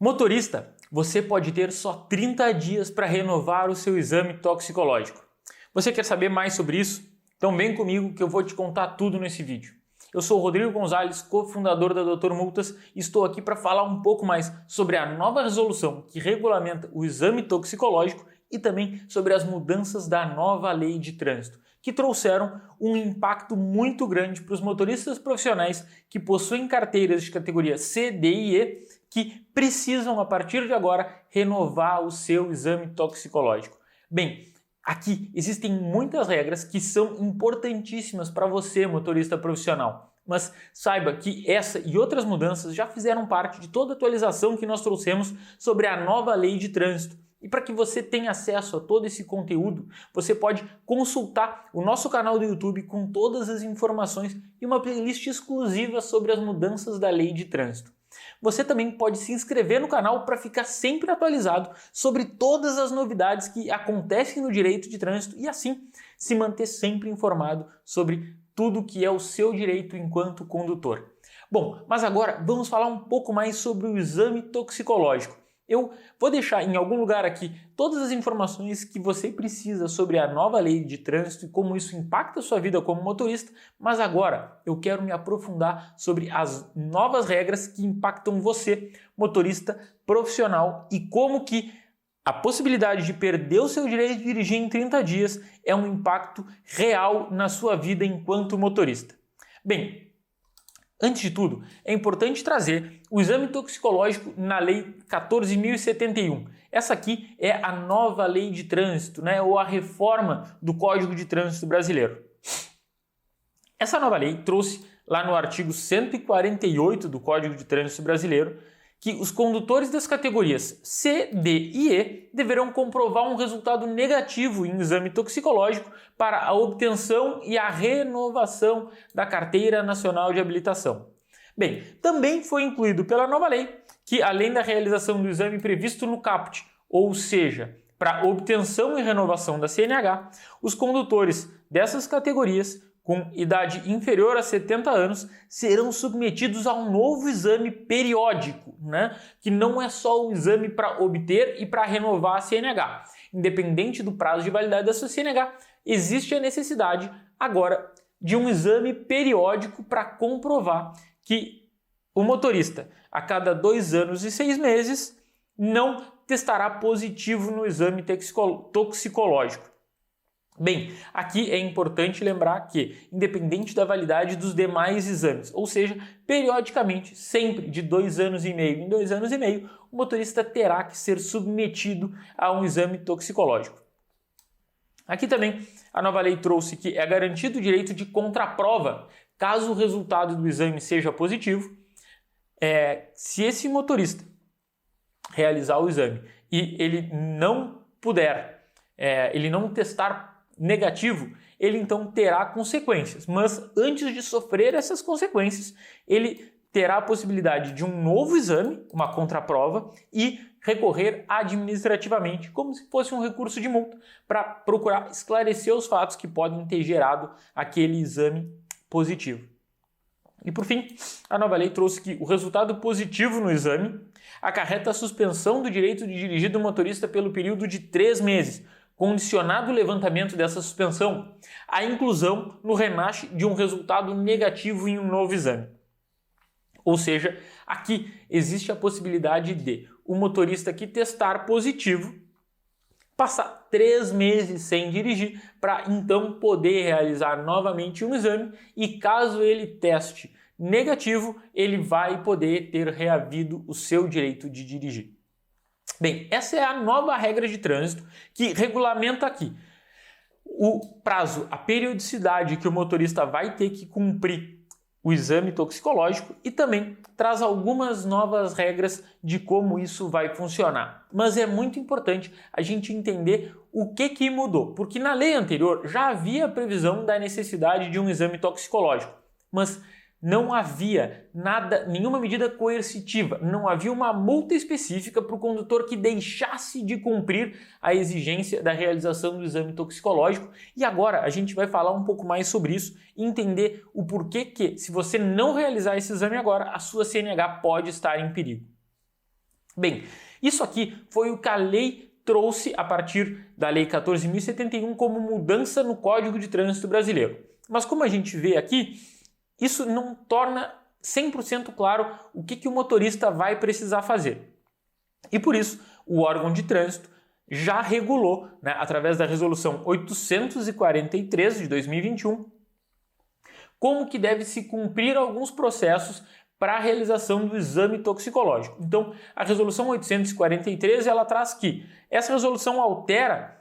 Motorista, você pode ter só 30 dias para renovar o seu exame toxicológico. Você quer saber mais sobre isso? Então vem comigo que eu vou te contar tudo nesse vídeo. Eu sou o Rodrigo Gonzalez, cofundador da Dr. Multas, e estou aqui para falar um pouco mais sobre a nova resolução que regulamenta o exame toxicológico e também sobre as mudanças da nova lei de trânsito, que trouxeram um impacto muito grande para os motoristas profissionais que possuem carteiras de categoria C, D e E, que precisam, a partir de agora, renovar o seu exame toxicológico. Bem, aqui existem muitas regras que são importantíssimas para você, motorista profissional. Mas saiba que essa e outras mudanças já fizeram parte de toda a atualização que nós trouxemos sobre a nova lei de trânsito. E para que você tenha acesso a todo esse conteúdo, você pode consultar o nosso canal do YouTube com todas as informações e uma playlist exclusiva sobre as mudanças da lei de trânsito. Você também pode se inscrever no canal para ficar sempre atualizado sobre todas as novidades que acontecem no direito de trânsito e assim se manter sempre informado sobre tudo que é o seu direito enquanto condutor. Bom, mas agora vamos falar um pouco mais sobre o exame toxicológico. Eu vou deixar em algum lugar aqui todas as informações que você precisa sobre a nova lei de trânsito e como isso impacta a sua vida como motorista, mas agora eu quero me aprofundar sobre as novas regras que impactam você, motorista profissional, e como que a possibilidade de perder o seu direito de dirigir em 30 dias é um impacto real na sua vida enquanto motorista. Bem, antes de tudo, é importante trazer o exame toxicológico na Lei 14.071. Essa aqui é a nova lei de trânsito, ou a reforma do Código de Trânsito brasileiro. Essa nova lei trouxe lá no artigo 148 do Código de Trânsito brasileiro que os condutores das categorias C, D e E deverão comprovar um resultado negativo em exame toxicológico para a obtenção e a renovação da Carteira Nacional de Habilitação. Bem, também foi incluído pela nova lei que, além da realização do exame previsto no CAPT, ou seja, para obtenção e renovação da CNH, os condutores dessas categorias com idade inferior a 70 anos serão submetidos a um novo exame periódico, que não é só um exame para obter e para renovar a CNH. Independente do prazo de validade da sua CNH, existe a necessidade agora de um exame periódico para comprovar que o motorista, a cada 2 anos e 6 meses, não testará positivo no exame toxicológico. Bem, aqui é importante lembrar que, independente da validade dos demais exames, ou seja, periodicamente, sempre de 2 anos e meio em 2 anos e meio, o motorista terá que ser submetido a um exame toxicológico. Aqui também a nova lei trouxe que é garantido o direito de contraprova, caso o resultado do exame seja positivo. Se esse motorista realizar o exame e ele não puder, ele não testar negativo, ele então terá consequências, mas antes de sofrer essas consequências, ele terá a possibilidade de um novo exame, uma contraprova, e recorrer administrativamente, como se fosse um recurso de multa, para procurar esclarecer os fatos que podem ter gerado aquele exame positivo. E por fim, a nova lei trouxe que o resultado positivo no exame acarreta a suspensão do direito de dirigir do motorista pelo período de 3 meses, condicionado o levantamento dessa suspensão à inclusão no RENASH de um resultado negativo em um novo exame. Ou seja, aqui existe a possibilidade de o motorista que testar positivo passar 3 meses sem dirigir para então poder realizar novamente um exame e caso ele teste negativo, ele vai poder ter reavido o seu direito de dirigir. Bem, essa é a nova regra de trânsito que regulamenta aqui o prazo, a periodicidade que o motorista vai ter que cumprir o exame toxicológico e também traz algumas novas regras de como isso vai funcionar. Mas é muito importante a gente entender o que mudou, porque na lei anterior já havia a previsão da necessidade de um exame toxicológico, mas não havia nenhuma medida coercitiva, não havia uma multa específica para o condutor que deixasse de cumprir a exigência da realização do exame toxicológico. E agora a gente vai falar um pouco mais sobre isso e entender o porquê que, se você não realizar esse exame agora, a sua CNH pode estar em perigo. Bem, isso aqui foi o que a lei trouxe a partir da Lei 14.071 como mudança no Código de Trânsito Brasileiro. Mas como a gente vê aqui, isso não torna 100% claro o que o motorista vai precisar fazer. E por isso, o órgão de trânsito já regulou, através da Resolução 843 de 2021, como que deve se cumprir alguns processos para a realização do exame toxicológico. Então, a Resolução 843 ela traz que essa resolução altera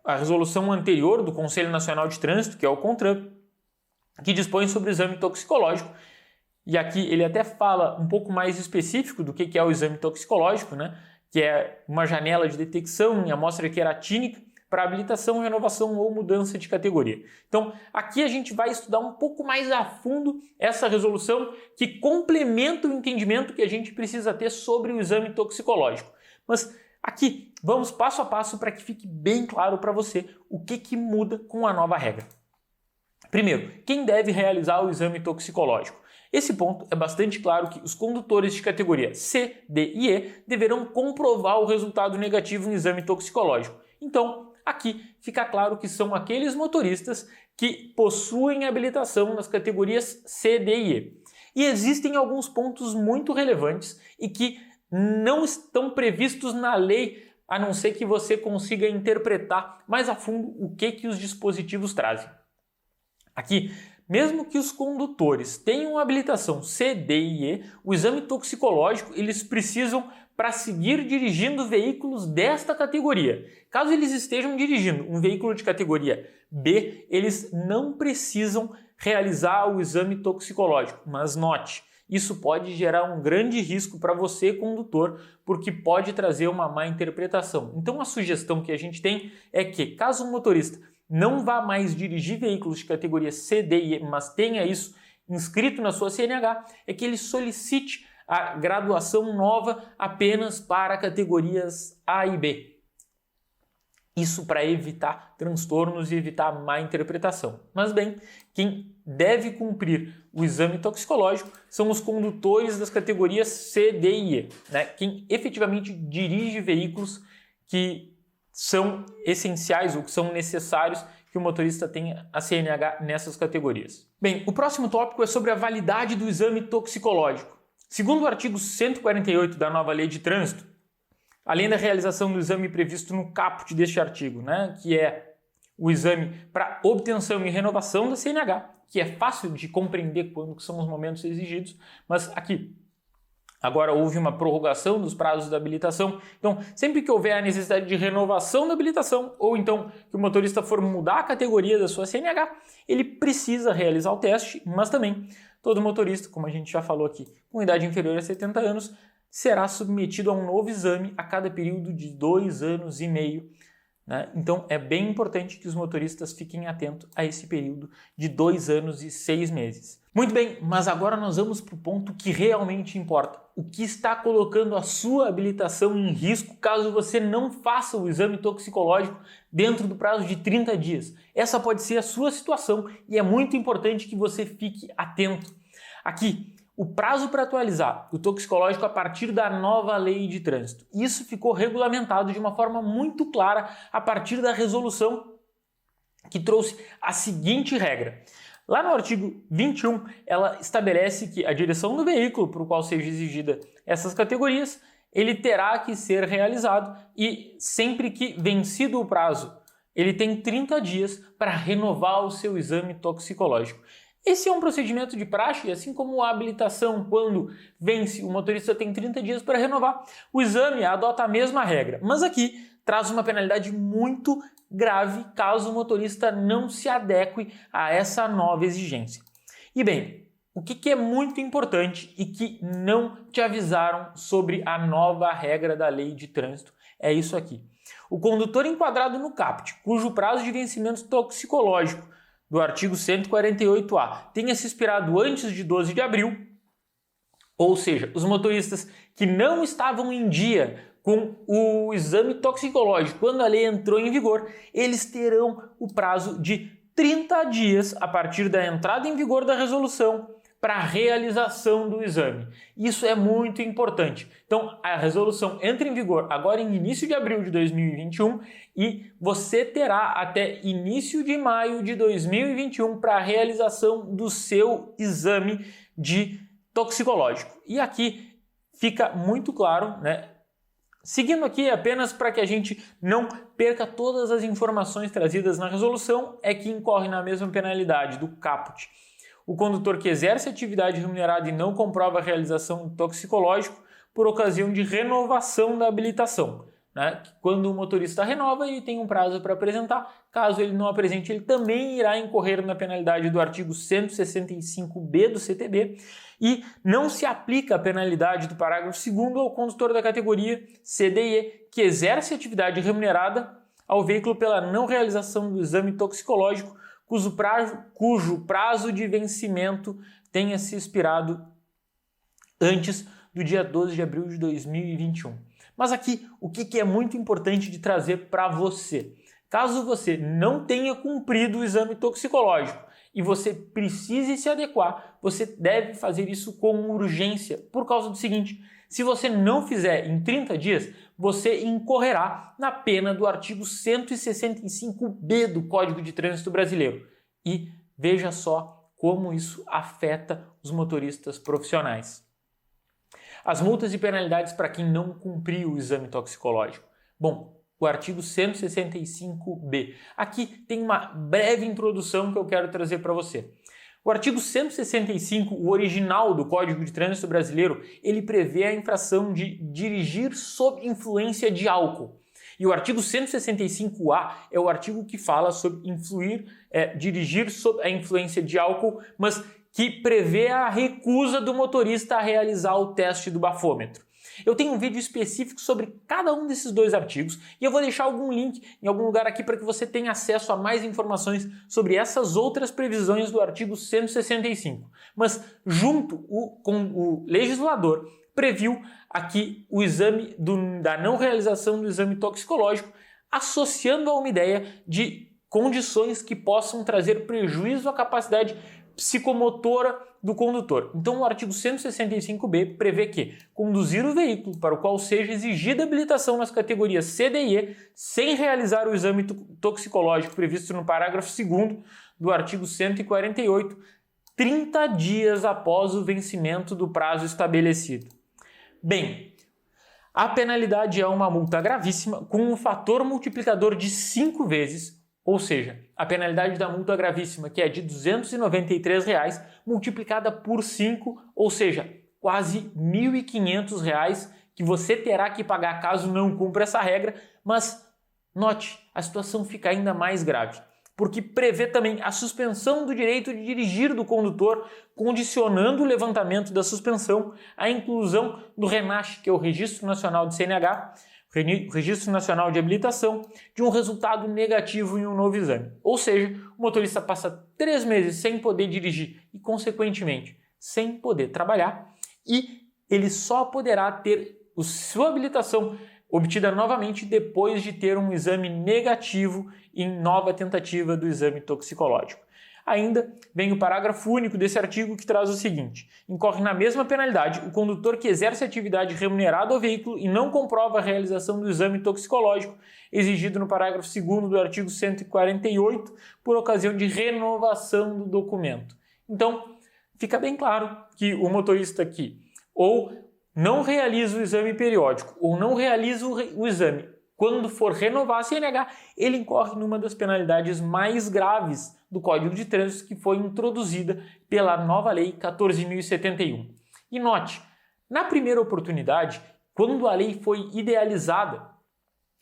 a resolução anterior do Conselho Nacional de Trânsito, que é o CONTRAN, que dispõe sobre o exame toxicológico. E aqui ele até fala um pouco mais específico do que é o exame toxicológico, que é uma janela de detecção em amostra queratínica para habilitação, renovação ou mudança de categoria. Então, aqui a gente vai estudar um pouco mais a fundo essa resolução que complementa o entendimento que a gente precisa ter sobre o exame toxicológico. Mas aqui, vamos passo a passo para que fique bem claro para você o que muda com a nova regra. Primeiro, quem deve realizar o exame toxicológico? Esse ponto é bastante claro que os condutores de categoria C, D e E deverão comprovar o resultado negativo no exame toxicológico. Então, aqui fica claro que são aqueles motoristas que possuem habilitação nas categorias C, D e E. E existem alguns pontos muito relevantes e que não estão previstos na lei, a não ser que você consiga interpretar mais a fundo o que os dispositivos trazem. Aqui, mesmo que os condutores tenham habilitação C, D e E, o exame toxicológico eles precisam para seguir dirigindo veículos desta categoria. Caso eles estejam dirigindo um veículo de categoria B, eles não precisam realizar o exame toxicológico. Mas note, isso pode gerar um grande risco para você, condutor, porque pode trazer uma má interpretação. Então a sugestão que a gente tem é que, caso o motorista não vá mais dirigir veículos de categoria C, D e E, mas tenha isso inscrito na sua CNH, é que ele solicite a graduação nova apenas para categorias A e B. Isso para evitar transtornos e evitar má interpretação. Mas bem, quem deve cumprir o exame toxicológico são os condutores das categorias C, D e E, quem efetivamente dirige veículos que são essenciais ou que são necessários que o motorista tenha a CNH nessas categorias. Bem, o próximo tópico é sobre a validade do exame toxicológico. Segundo o artigo 148 da nova Lei de Trânsito, além da realização do exame previsto no caput deste artigo, que é o exame para obtenção e renovação da CNH, que é fácil de compreender quando são os momentos exigidos, mas aqui agora houve uma prorrogação dos prazos da habilitação, então sempre que houver a necessidade de renovação da habilitação ou então que o motorista for mudar a categoria da sua CNH, ele precisa realizar o teste, mas também todo motorista, como a gente já falou aqui, com idade inferior a 70 anos, será submetido a um novo exame a cada período de 2 anos e meio. Então é bem importante que os motoristas fiquem atentos a esse período de 2 anos e 6 meses. Muito bem, mas agora nós vamos para o ponto que realmente importa. O que está colocando a sua habilitação em risco caso você não faça o exame toxicológico dentro do prazo de 30 dias? Essa pode ser a sua situação e é muito importante que você fique atento. Aqui, o prazo para atualizar o toxicológico a partir da nova Lei de Trânsito. Isso ficou regulamentado de uma forma muito clara a partir da resolução que trouxe a seguinte regra. Lá no artigo 21, ela estabelece que a direção do veículo para o qual seja exigida essas categorias, ele terá que ser realizado e sempre que vencido o prazo, ele tem 30 dias para renovar o seu exame toxicológico. Esse é um procedimento de praxe, assim como a habilitação, quando vence, o motorista tem 30 dias para renovar. O exame adota a mesma regra, mas aqui traz uma penalidade muito grave caso o motorista não se adeque a essa nova exigência. E bem, o que é muito importante e que não te avisaram sobre a nova regra da Lei de Trânsito é isso aqui. O condutor enquadrado no caput, cujo prazo de vencimento toxicológico do artigo 148A tenha se expirado antes de 12 de abril, ou seja, os motoristas que não estavam em dia com o exame toxicológico quando a lei entrou em vigor, eles terão o prazo de 30 dias a partir da entrada em vigor da resolução para a realização do exame. Isso é muito importante. Então, a resolução entra em vigor agora em início de abril de 2021 e você terá até início de maio de 2021 para a realização do seu exame de toxicológico. E aqui fica muito claro, né? Seguindo aqui apenas para que a gente não perca todas as informações trazidas na resolução, é que incorre na mesma penalidade do caput o condutor que exerce atividade remunerada e não comprova a realização do toxicológico por ocasião de renovação da habilitação. Né? Quando o motorista renova, ele tem um prazo para apresentar. Caso ele não apresente, ele também irá incorrer na penalidade do artigo 165b do CTB e não se aplica a penalidade do parágrafo 2º ao condutor da categoria C, D e E que exerce atividade remunerada ao veículo pela não realização do exame toxicológico cujo prazo de vencimento tenha se expirado antes do dia 12 de abril de 2021. Mas aqui, o que é muito importante de trazer para você? Caso você não tenha cumprido o exame toxicológico e você precise se adequar, você deve fazer isso com urgência, por causa do seguinte: se você não fizer em 30 dias, você incorrerá na pena do artigo 165b do Código de Trânsito Brasileiro. E veja só como isso afeta os motoristas profissionais. As multas e penalidades para quem não cumpriu o exame toxicológico. Bom, o artigo 165b. Aqui tem uma breve introdução que eu quero trazer para você. O artigo 165, o original do Código de Trânsito Brasileiro, ele prevê a infração de dirigir sob influência de álcool. E o artigo 165A é o artigo que fala sobre dirigir sob a influência de álcool, mas que prevê a recusa do motorista a realizar o teste do bafômetro. Eu tenho um vídeo específico sobre cada um desses dois artigos e eu vou deixar algum link em algum lugar aqui para que você tenha acesso a mais informações sobre essas outras previsões do artigo 165. Mas junto com o legislador previu aqui o exame da não realização do exame toxicológico, associando a uma ideia de condições que possam trazer prejuízo à capacidade psicomotora do condutor. Então, o artigo 165b prevê que conduzir o veículo para o qual seja exigida habilitação nas categorias C, D e E, sem realizar o exame toxicológico previsto no parágrafo 2º do artigo 148, 30 dias após o vencimento do prazo estabelecido. Bem, a penalidade é uma multa gravíssima com um fator multiplicador de 5 vezes, ou seja, a penalidade da multa gravíssima, que é de R$ 293, multiplicada por 5, ou seja, quase R$ 1.500 que você terá que pagar caso não cumpra essa regra, mas note, a situação fica ainda mais grave, porque prevê também a suspensão do direito de dirigir do condutor, condicionando o levantamento da suspensão à inclusão do RENASH, que é o Registro Nacional de CNH, Registro Nacional de Habilitação, de um resultado negativo em um novo exame. Ou seja, o motorista passa 3 meses sem poder dirigir e, consequentemente, sem poder trabalhar, e ele só poderá ter sua habilitação obtida novamente depois de ter um exame negativo em nova tentativa do exame toxicológico. Ainda vem o parágrafo único desse artigo que traz o seguinte: incorre na mesma penalidade o condutor que exerce atividade remunerada ao veículo e não comprova a realização do exame toxicológico exigido no parágrafo 2º do artigo 148 por ocasião de renovação do documento. Então, fica bem claro que o motorista que ou não realiza o exame periódico ou não realiza o exame quando for renovar a CNH, ele incorre numa das penalidades mais graves do Código de Trânsito que foi introduzida pela nova Lei 14.071. E note, na primeira oportunidade, quando a lei foi idealizada,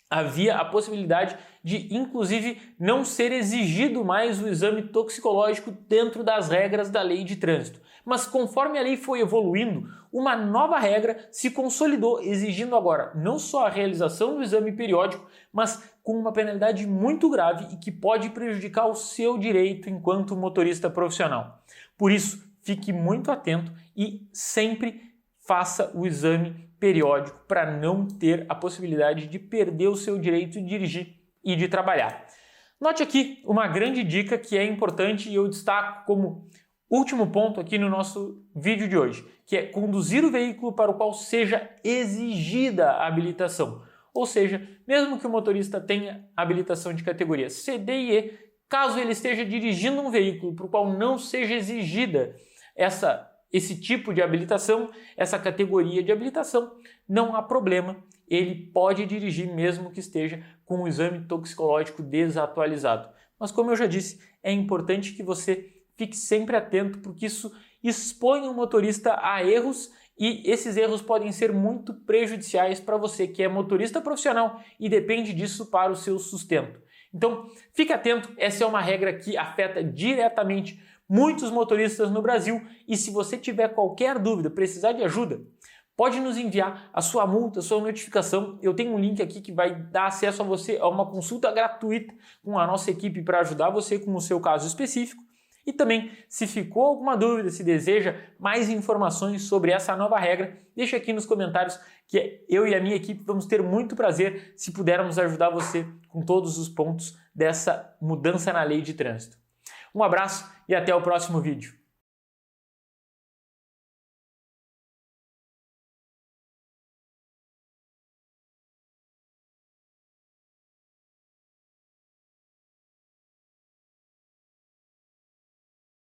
havia a possibilidade de, inclusive, não ser exigido mais o exame toxicológico dentro das regras da Lei de Trânsito. Mas conforme a lei foi evoluindo, uma nova regra se consolidou, exigindo agora não só a realização do exame periódico, mas com uma penalidade muito grave e que pode prejudicar o seu direito enquanto motorista profissional. Por isso, fique muito atento e sempre faça o exame periódico para não ter a possibilidade de perder o seu direito de dirigir e de trabalhar. Note aqui uma grande dica que é importante e eu destaco como último ponto aqui no nosso vídeo de hoje, que é conduzir o veículo para o qual seja exigida a habilitação. Ou seja, mesmo que o motorista tenha habilitação de categoria C, D e E, caso ele esteja dirigindo um veículo para o qual não seja exigida esse tipo de habilitação, essa categoria de habilitação, não há problema, ele pode dirigir mesmo que esteja com o exame toxicológico desatualizado. Mas como eu já disse, é importante que você fique sempre atento, porque isso expõe o motorista a erros e esses erros podem ser muito prejudiciais para você que é motorista profissional e depende disso para o seu sustento. Então, fique atento, essa é uma regra que afeta diretamente muitos motoristas no Brasil e se você tiver qualquer dúvida, precisar de ajuda, pode nos enviar a sua multa, a sua notificação. Eu tenho um link aqui que vai dar acesso a você a uma consulta gratuita com a nossa equipe para ajudar você com o seu caso específico. E também, se ficou alguma dúvida, se deseja mais informações sobre essa nova regra, deixa aqui nos comentários que eu e a minha equipe vamos ter muito prazer se pudermos ajudar você com todos os pontos dessa mudança na lei de trânsito. Um abraço e até o próximo vídeo.